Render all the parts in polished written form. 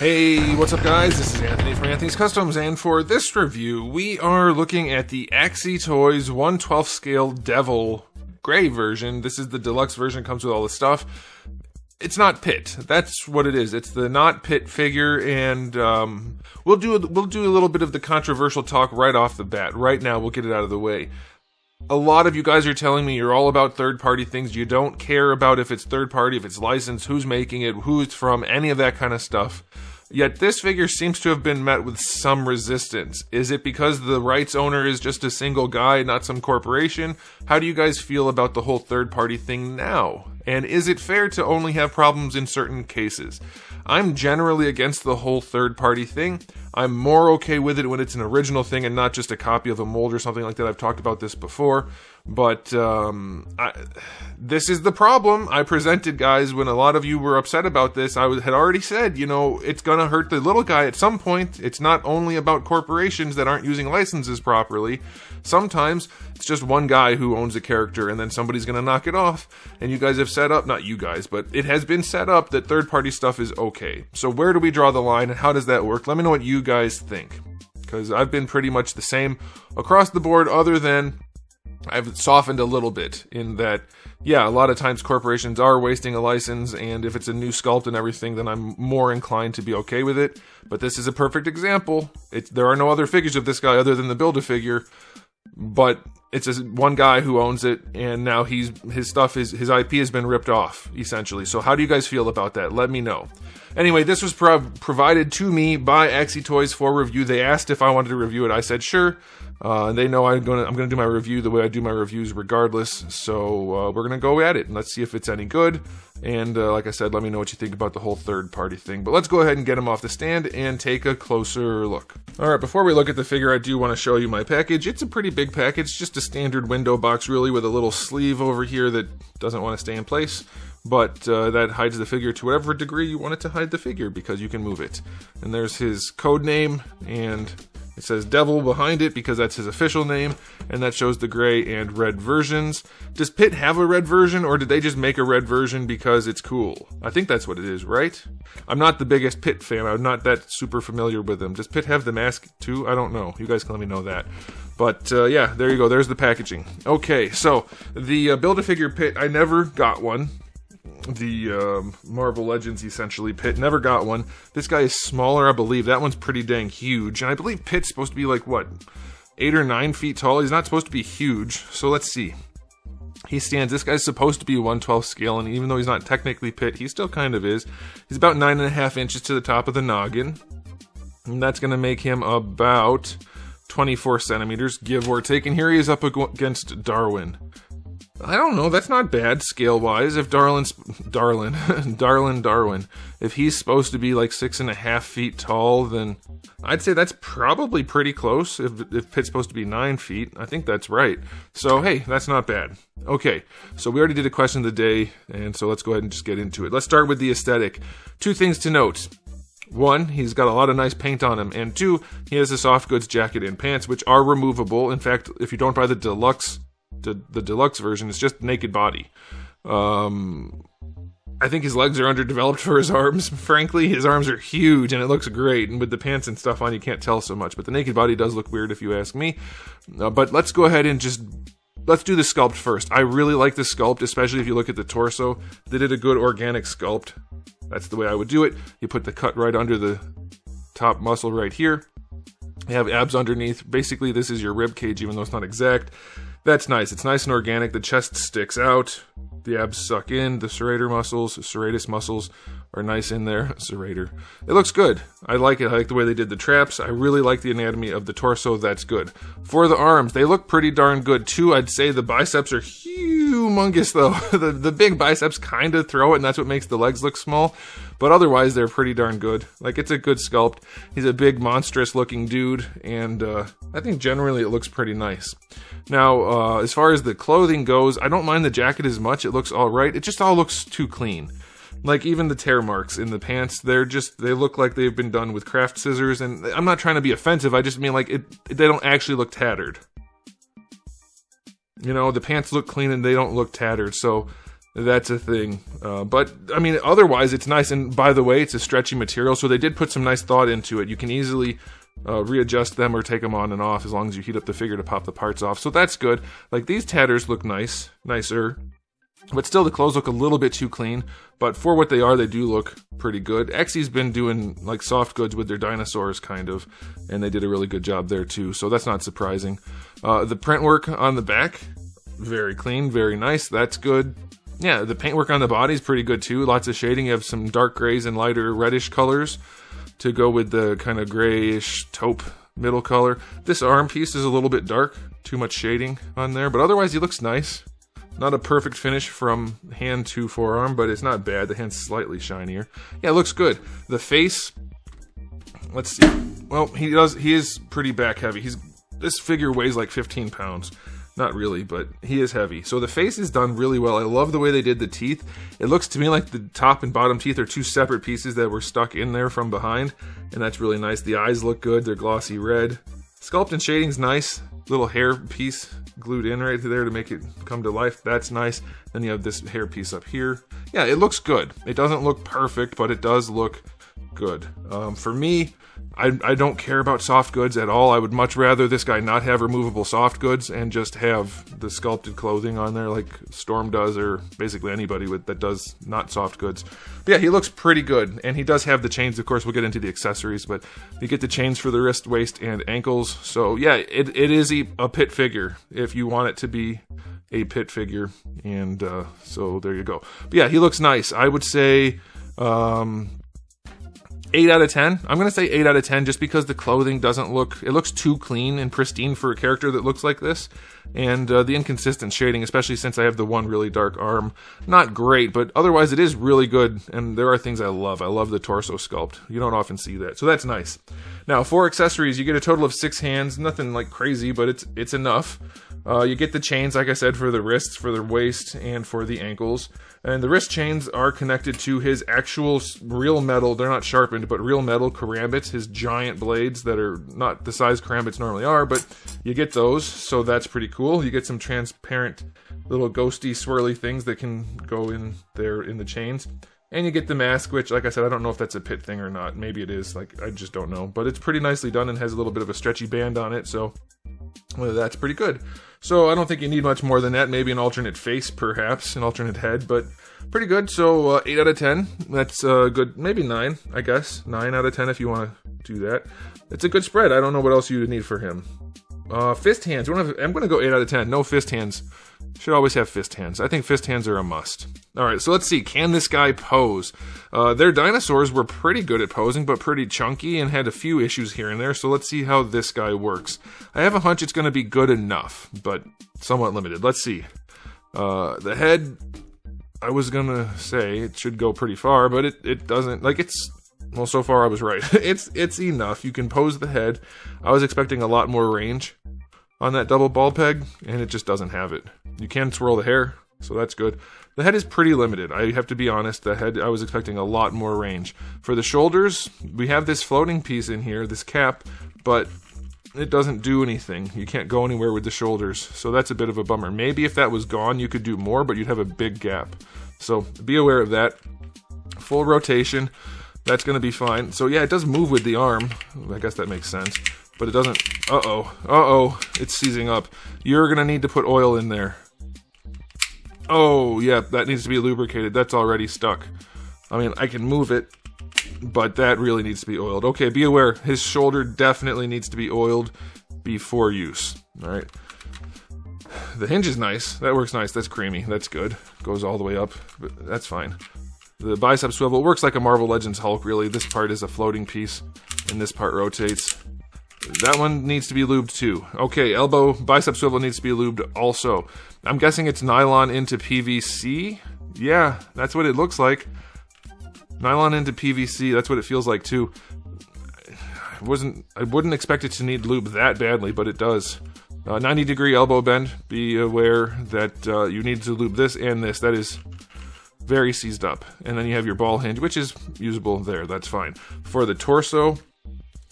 Hey, what's up guys? This is Anthony from Anthony's Customs, and for this review, we are looking at the Axytoys 1/12 scale Devil Gray version. This is the deluxe version, comes with all the stuff. It's not Pitt. That's what it is. It's the not Pitt figure, and we'll do a little bit of the controversial talk right off the bat. Right now, we'll get it out of the way. A lot of you guys are telling me you're all about third-party things. You don't care about if it's third-party, if it's licensed, who's making it, who it's from, any of that kind of stuff. Yet this figure seems to have been met with some resistance. Is it because the rights owner is just a single guy, not some corporation? How do you guys feel about the whole third-party thing now? And is it fair to only have problems in certain cases? I'm generally against the whole third-party thing. I'm more okay with it when it's an original thing and not just a copy of a mold or something like that. I've talked about this before. But this is the problem I presented, guys, when a lot of you were upset about this. I had already said, you know, it's going to hurt the little guy at some point. It's not only about corporations that aren't using licenses properly. Sometimes it's just one guy who owns a character and then somebody's going to knock it off. And you guys have set up, not you guys, but it has been set up that third-party stuff is okay. So where do we draw the line and how does that work? Let me know what you guys think, because I've been pretty much the same across the board, other than I've softened a little bit in that, yeah, a lot of times corporations are wasting a license, and if it's a new sculpt and everything, then I'm more inclined to be okay with it. But this is a perfect example. There are no other figures of this guy other than the Build-A-Figure, but it's one guy who owns it, and now his IP has been ripped off, essentially. So how do you guys feel about that? Let me know. Anyway, this was provided to me by Axytoys for review. They asked if I wanted to review it. I said sure. They know I'm gonna do my review the way I do my reviews regardless. So we're gonna go at it and let's see if it's any good. And like I said, let me know what you think about the whole third-party thing. But let's go ahead and get him off the stand and take a closer look. All right, before we look at the figure, I do want to show you my package. It's a pretty big package, just a standard window box, really, with a little sleeve over here that doesn't want to stay in place. But that hides the figure to whatever degree you want it to hide the figure, because you can move it. And there's his code name, and it says Devil behind it because that's his official name, and that shows the gray and red versions. Does Pitt have a red version, or did they just make a red version because it's cool? I think that's what it is, right? I'm not the biggest Pitt fan. I'm not that super familiar with him. Does Pitt have the mask too? I don't know. You guys can let me know that. But yeah, there you go. There's the packaging. Okay, so the Build-A-Figure Pitt, I never got one. The Marvel Legends, essentially, Pitt, never got one. This guy is smaller, I believe. That one's pretty dang huge. And I believe Pitt's supposed to be like, what, 8 or 9 feet tall? He's not supposed to be huge. So let's see. This guy's supposed to be 1/12 scale, and even though he's not technically Pitt, he still kind of is. He's about 9.5 inches to the top of the noggin. And that's going to make him about 24 centimeters, give or take. And here he is up against Darwin. I don't know, that's not bad scale-wise. If Darwin, if he's supposed to be like 6.5 feet tall, then I'd say that's probably pretty close. If Pitt's supposed to be 9 feet, I think that's right. So hey, that's not bad. Okay, so we already did a question of the day, and so let's go ahead and just get into it. Let's start with the aesthetic. 2 things to note. 1, he's got a lot of nice paint on him, and 2, he has a soft goods jacket and pants, which are removable. In fact, if you don't buy the deluxe version, it's just naked body. I think his legs are underdeveloped for his arms. Frankly, his arms are huge and it looks great, and with the pants and stuff on, you can't tell so much, but the naked body does look weird if you ask me. But let's go ahead and let's do the sculpt first. I really like the sculpt, especially if you look at the torso. They did a good organic sculpt. That's the way I would do it. You put the cut right under the top muscle right here. You have abs underneath. Basically, this is your rib cage, even though it's not exact. That's nice. It's nice and organic. The chest sticks out. The abs suck in. The serratus muscles are nice in there. Serrator. It looks good. I like it. I like the way they did the traps. I really like the anatomy of the torso. That's good. For the arms, they look pretty darn good too. I'd say the biceps are humongous though. the big biceps kind of throw it, and that's what makes the legs look small. But otherwise, they're pretty darn good. Like, it's a good sculpt. He's a big, monstrous looking dude, and I think generally it looks pretty nice. Now, as far as the clothing goes, I don't mind the jacket as much. It looks alright. It just all looks too clean. Like, even the tear marks in the pants, they look like they've been done with craft scissors, and I'm not trying to be offensive, I just mean, like, they don't actually look tattered. You know, the pants look clean and they don't look tattered, so that's a thing. But, I mean, otherwise, it's nice. And by the way, it's a stretchy material, so they did put some nice thought into it. You can easily readjust them or take them on and off as long as you heat up the figure to pop the parts off. So that's good. Like, these tatters look nicer. But still, the clothes look a little bit too clean. But for what they are, they do look pretty good. Axy's been doing, like, soft goods with their dinosaurs, kind of. And they did a really good job there, too. So that's not surprising. The print work on the back, very clean, very nice. That's good. Yeah, the paintwork on the body is pretty good too. Lots of shading. You have some dark grays and lighter reddish colors to go with the kind of grayish taupe middle color. This arm piece is a little bit dark. Too much shading on there. But otherwise, he looks nice. Not a perfect finish from hand to forearm, but it's not bad. The hand's slightly shinier. Yeah, it looks good. The face, let's see. Well, he is pretty back heavy. This figure weighs like 15 pounds. Not really, but he is heavy. So the face is done really well. I love the way they did the teeth. It looks to me like the top and bottom teeth are two separate pieces that were stuck in there from behind, and that's really nice. The eyes look good. They're glossy red. Sculpt and shading's nice. Little hair piece glued in right there to make it come to life. That's nice. Then you have this hair piece up here. Yeah, it looks good. It doesn't look perfect, but it does look good. For me, I don't care about soft goods at all. I would much rather this guy not have removable soft goods and just have the sculpted clothing on there like Storm does, or basically anybody that does not soft goods. But yeah, he looks pretty good, and he does have the chains. Of course, we'll get into the accessories, but you get the chains for the wrist, waist, and ankles. So yeah, it is a Pitt figure if you want it to be a Pitt figure, and so there you go. But yeah, he looks nice. I would say 8 out of 10. I'm going to say 8 out of 10 just because the clothing doesn't look... It looks too clean and pristine for a character that looks like this. And the inconsistent shading, especially since I have the one really dark arm, not great, but otherwise it is really good. And there are things I love. I love the torso sculpt. You don't often see that. So that's nice. Now, for accessories, you get a total of 6 hands. Nothing like crazy, but it's enough. You get the chains, like I said, for the wrists, for the waist, and for the ankles. And the wrist chains are connected to his actual real metal, they're not sharpened, but real metal karambits, his giant blades that are not the size karambits normally are, but you get those, so that's pretty cool. You get some transparent little ghosty swirly things that can go in there in the chains. And you get the mask, which, like I said, I don't know if that's a Pitt thing or not. Maybe it is, like, I just don't know. But it's pretty nicely done and has a little bit of a stretchy band on it, so well, that's pretty good. So I don't think you need much more than that. Maybe an alternate face, perhaps, an alternate head, but pretty good. So 8 out of 10. That's good. Maybe 9, I guess. 9 out of 10 if you want to do that. It's a good spread. I don't know what else you would need for him. Fist hands. I'm going to go 8 out of 10. No fist hands. Should always have fist hands. I think fist hands are a must. Alright, so let's see. Can this guy pose? Their dinosaurs were pretty good at posing, but pretty chunky and had a few issues here and there, so let's see how this guy works. I have a hunch it's going to be good enough, but somewhat limited. Let's see. The head, I was going to say it should go pretty far, but it doesn't. Like, it's... Well, so far I was right. It's enough. You can pose the head. I was expecting a lot more range on that double ball peg, and it just doesn't have it. You can swirl the hair, so that's good. The head is pretty limited. I have to be honest. The head, I was expecting a lot more range. For the shoulders, we have this floating piece in here, this cap, but it doesn't do anything. You can't go anywhere with the shoulders, so that's a bit of a bummer. Maybe if that was gone, you could do more, but you'd have a big gap. So be aware of that. Full rotation. That's going to be fine. So yeah, it does move with the arm. I guess that makes sense. But it doesn't... Uh-oh. It's seizing up. You're going to need to put oil in there. Oh, yeah, that needs to be lubricated. That's already stuck. I mean, I can move it, but that really needs to be oiled. Okay, be aware. His shoulder definitely needs to be oiled before use. Alright. The hinge is nice. That works nice. That's creamy. That's good. Goes all the way up. But that's fine. The bicep swivel works like a Marvel Legends Hulk, really. This part is a floating piece, and this part rotates. That one needs to be lubed too. Okay, elbow, bicep swivel needs to be lubed also. I'm guessing it's nylon into PVC? Yeah, that's what it looks like. Nylon into PVC, that's what it feels like too. I wouldn't expect it to need lube that badly, but it does. 90-degree elbow bend. Be aware that you need to lube this and this. That is very seized up. And then you have your ball hinge, which is usable there. That's fine. For the torso,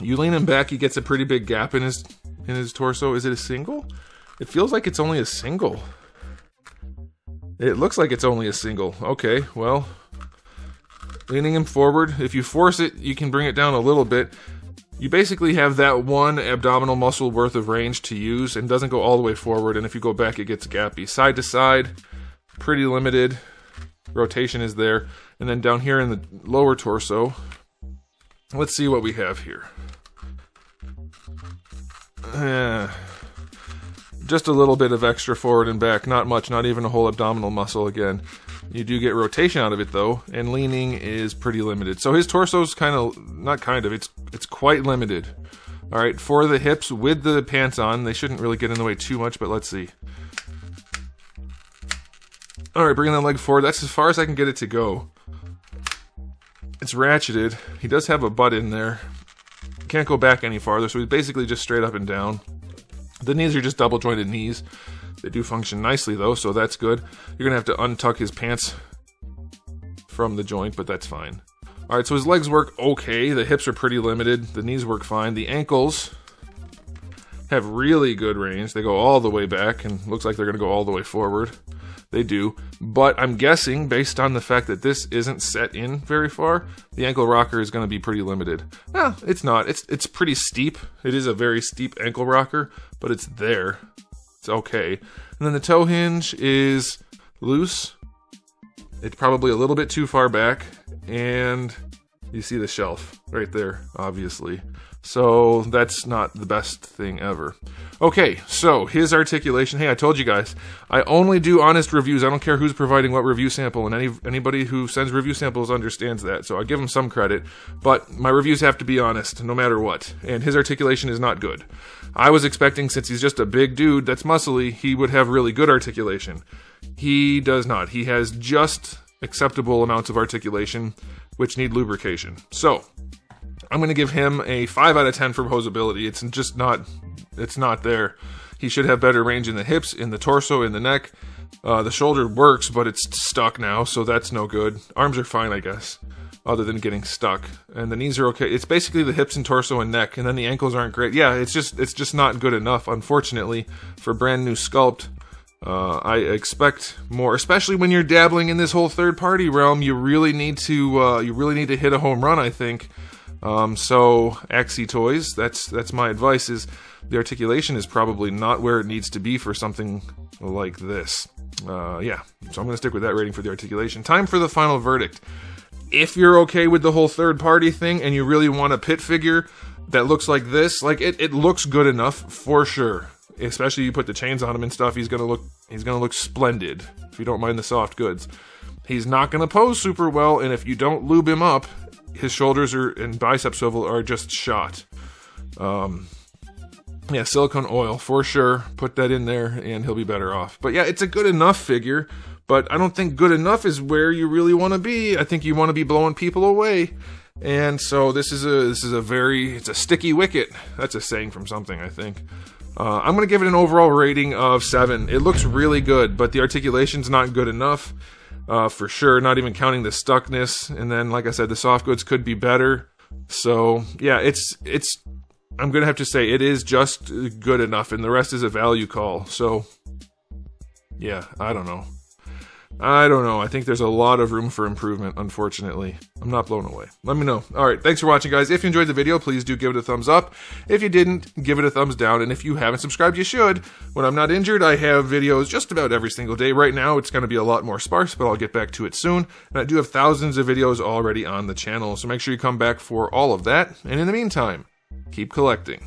you lean him back, he gets a pretty big gap in his torso. Is it a single? It feels like it's only a single. It looks like it's only a single. Okay, well, leaning him forward. If you force it, you can bring it down a little bit. You basically have that one abdominal muscle worth of range to use, and doesn't go all the way forward, and if you go back, it gets gappy. Side to side, pretty limited. Rotation is there. And then down here in the lower torso, let's see what we have here. Just a little bit of extra forward and back, not much, not even a whole abdominal muscle again. You do get rotation out of it though, and leaning is pretty limited. So his torso's it's quite limited. Alright, for the hips with the pants on, they shouldn't really get in the way too much, but let's see. Alright, bringing that leg forward, that's as far as I can get it to go. It's ratcheted. He does have a butt in there. Can't go back any farther, so he's basically just straight up and down. The knees are just double jointed knees. They do function nicely though, so that's good. You're going to have to untuck his pants from the joint, but that's fine. Alright, so his legs work okay. The hips are pretty limited. The knees work fine. The ankles have really good range. They go all the way back, and looks like they're going to go all the way forward. They do. But I'm guessing, based on the fact that this isn't set in very far, the ankle rocker is going to be pretty limited. No, it's not. It's pretty steep. It is a very steep ankle rocker, but it's there. It's okay. And then the toe hinge is loose. It's probably a little bit too far back, and you see the shelf right there, obviously. So that's not the best thing ever. Okay, so his articulation. Hey, I told you guys, I only do honest reviews. I don't care who's providing what review sample, and anybody who sends review samples understands that, so I give them some credit. But my reviews have to be honest, no matter what. And his articulation is not good. I was expecting, since he's just a big dude that's muscly, he would have really good articulation. He does not. He has just acceptable amounts of articulation, which need lubrication. So I'm going to give him a 5 out of 10 for posability. It's just not, it's not there. He should have better range in the hips, in the torso, in the neck. The shoulder works, but it's stuck now, so that's no good. Arms are fine, I guess, other than getting stuck. And the knees are okay. It's basically the hips and torso and neck, and then the ankles aren't great. Yeah, it's just not good enough, unfortunately, for brand new sculpt. I expect more, especially when you're dabbling in this whole third-party realm. You really need to hit a home run, I think. So Axytoys, that's my advice, is the articulation is probably not where it needs to be for something like this. Yeah, so I'm going to stick with that rating for the articulation. Time for the final verdict. If you're okay with the whole third-party thing and you really want a Pitt figure that looks like this, like it looks good enough for sure. Especially you put the chains on him and stuff, he's gonna look splendid. If you don't mind the soft goods, he's not gonna pose super well, and if you don't lube him up, his shoulders and bicep swivel are just shot. Yeah, silicone oil for sure. Put that in there, and he'll be better off. But yeah, it's a good enough figure. But I don't think good enough is where you really want to be. I think you want to be blowing people away. And so it's a sticky wicket. That's a saying from something, I think. I'm going to give it an overall rating of 7. It looks really good, but the articulation's not good enough, for sure, not even counting the stuckness. And then, like I said, the soft goods could be better. So, yeah, I'm going to have to say it is just good enough, and the rest is a value call. So, yeah, I don't know. I think there's a lot of room for improvement, unfortunately. I'm not blown away. Let me know. Alright, thanks for watching, guys. If you enjoyed the video, please do give it a thumbs up. If you didn't, give it a thumbs down. And if you haven't subscribed, you should. When I'm not injured, I have videos just about every single day. Right now, it's going to be a lot more sparse, but I'll get back to it soon. And I do have thousands of videos already on the channel, so make sure you come back for all of that. And in the meantime, keep collecting.